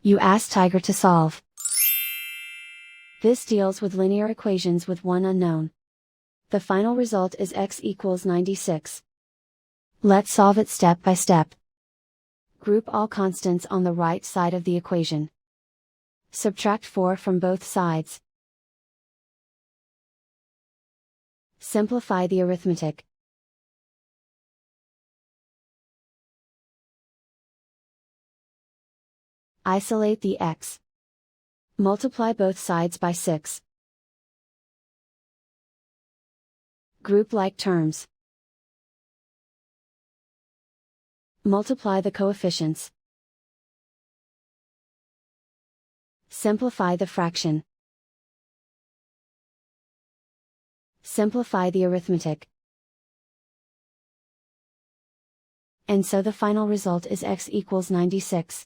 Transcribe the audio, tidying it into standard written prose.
You ask Tiger to solve. This deals with linear equations with one unknown. The final result is x equals 96. Let's solve it step by step. Group all constants on the right side of the equation. Subtract 4 from both sides. Simplify the arithmetic. Isolate the x. Multiply both sides by 6. Group like terms. Multiply the coefficients. Simplify the fraction. Simplify the arithmetic. And so the final result is x equals 96.